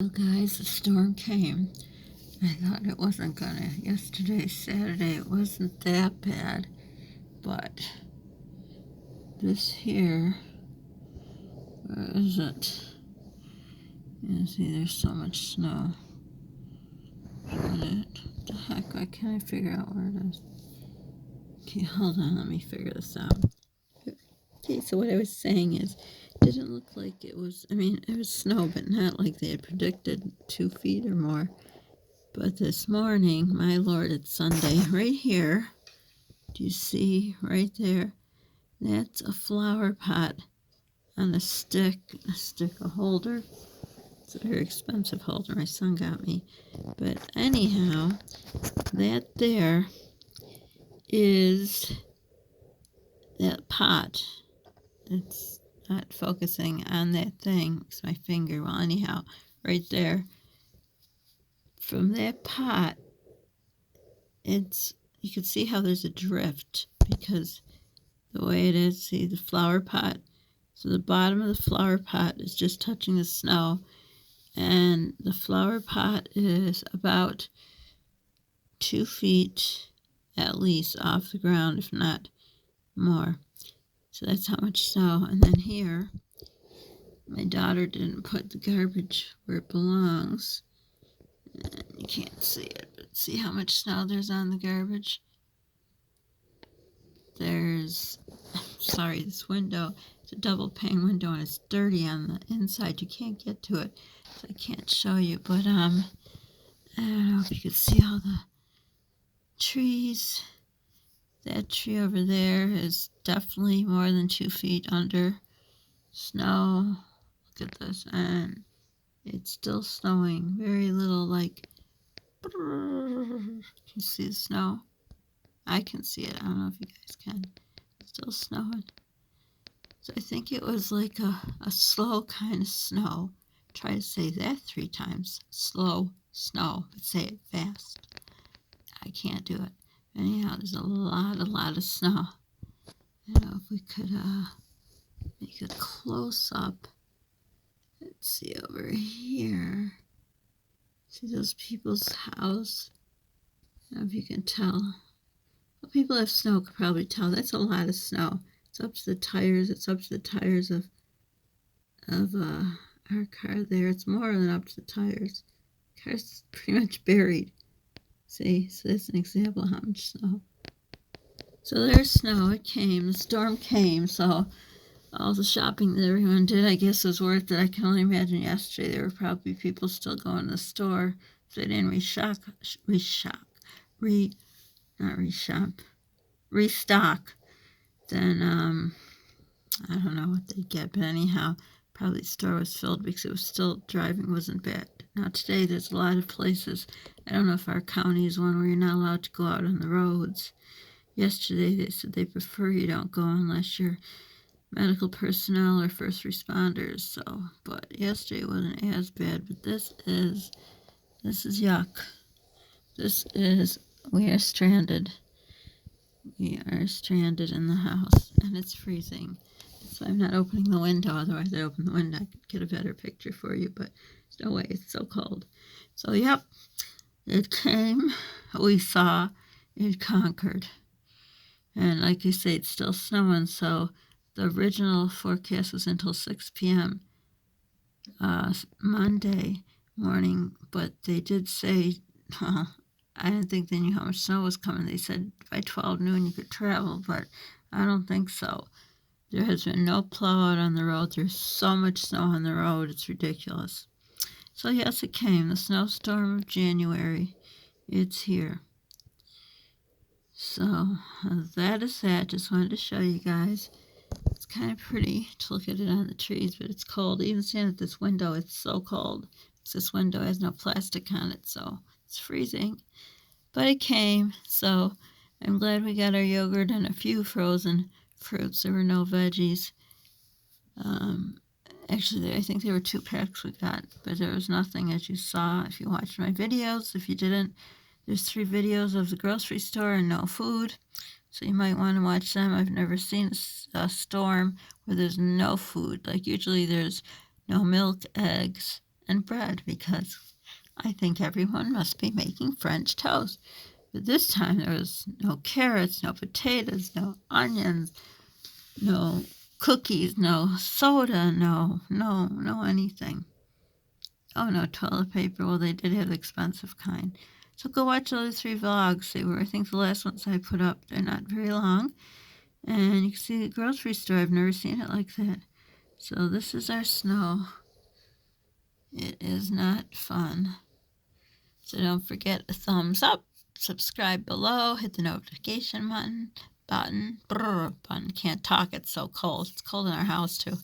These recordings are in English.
Well, guys, the storm came. I thought it wasn't gonna. Yesterday, Saturday, it wasn't that bad, but this here, where is it? You see, there's so much snow. What the heck? Why can't I figure out where it is? Okay, hold on. Let me figure this out. Okay, so what I was saying is, it didn't look like it was. I mean, it was snow, but not like they had predicted 2 feet or more. But this morning, my Lord, it's Sunday, right here. Do you see right there? That's a flower pot on a stick, a holder. It's a very expensive holder my son got me. But anyhow, that there is that pot. It's not focusing on that thing. It's my finger. Well, anyhow, right there. From that pot, you can see how there's a drift because the way it is, see the flower pot. So the bottom of the flower pot is just touching the snow, and the flower pot is about 2 feet at least off the ground, if not more. So that's how much snow. And then here, my daughter didn't put the garbage where it belongs. And you can't see it, but see how much snow there's on the garbage? This window, it's a double pane window and it's dirty on the inside. You can't get to it, so I can't show you. But I don't know if you can see all the trees. That tree over there is definitely more than 2 feet under snow. Look at this, and it's still snowing. Very little, like, can you see the snow? I can see it. I don't know if you guys can. It's still snowing. So I think it was like a slow kind of snow. Try to say that 3 times. Slow snow, but say it fast. I can't do it. Anyhow, there's a lot of snow. I don't know if we could make a close up. Let's see over here. See those people's house? I don't know if you can tell. Well, people have snow could probably tell. That's a lot of snow. It's up to the tires. It's up to the tires of our car there. It's more than up to the tires. The car's pretty much buried. See, so that's an example of how much snow. So there's snow. It came. The storm came. So all the shopping that everyone did, I guess, was worth it. I can only imagine yesterday there were probably people still going to the store. If they didn't restock, then I don't know what they'd get. But anyhow, probably the store was filled because it was still driving wasn't bad. Now today there's a lot of places. I don't know if our county is one where you're not allowed to go out on the roads. Yesterday they said they prefer you don't go unless you're medical personnel or first responders. So, but yesterday wasn't as bad. But this is yuck. We are stranded. We are stranded in the house, and it's freezing. So I'm not opening the window. Otherwise, I'd open the window. I could get a better picture for you, but there's no way. It's so cold. So, yep, it came. We saw. It conquered. And like I say, it's still snowing. So the original forecast was until 6 p.m. Monday morning, but they did say, I didn't think they knew how much snow was coming. They said by 12 noon you could travel, but I don't think so. There has been no plow out on the road. There's so much snow on the road, it's ridiculous. So yes, it came. The snowstorm of January. It's here. So that is that. Just wanted to show you guys. It's kind of pretty to look at it on the trees, but it's cold. Even standing at this window, it's so cold. This window has no plastic on it, so it's freezing. But it came, so I'm glad we got our yogurt and a few frozen fruits. There were no veggies. Actually, I think there were 2 packs we got, but there was nothing, as you saw if you watched my videos. If you didn't, there's 3 videos of the grocery store and no food, so you might want to watch them. I've never seen a storm where there's no food. Like usually there's no milk, eggs, and bread because I think everyone must be making French toast. But this time there was no carrots, no potatoes, no onions, no cookies, no soda, no anything. Oh, no toilet paper. Well, they did have the expensive kind. So go watch those 3 vlogs. They were, I think, the last ones I put up. They're not very long. And you can see the grocery store. I've never seen it like that. So this is our snow. It is not fun. So don't forget a thumbs up, subscribe below, hit the notification button. Can't talk, it's so cold. It's cold in our house too.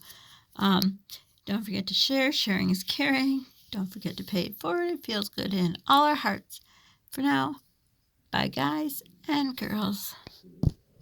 Don't forget to share. Sharing is caring. Don't forget to pay it forward. It feels good in all our hearts. For now, bye guys and girls.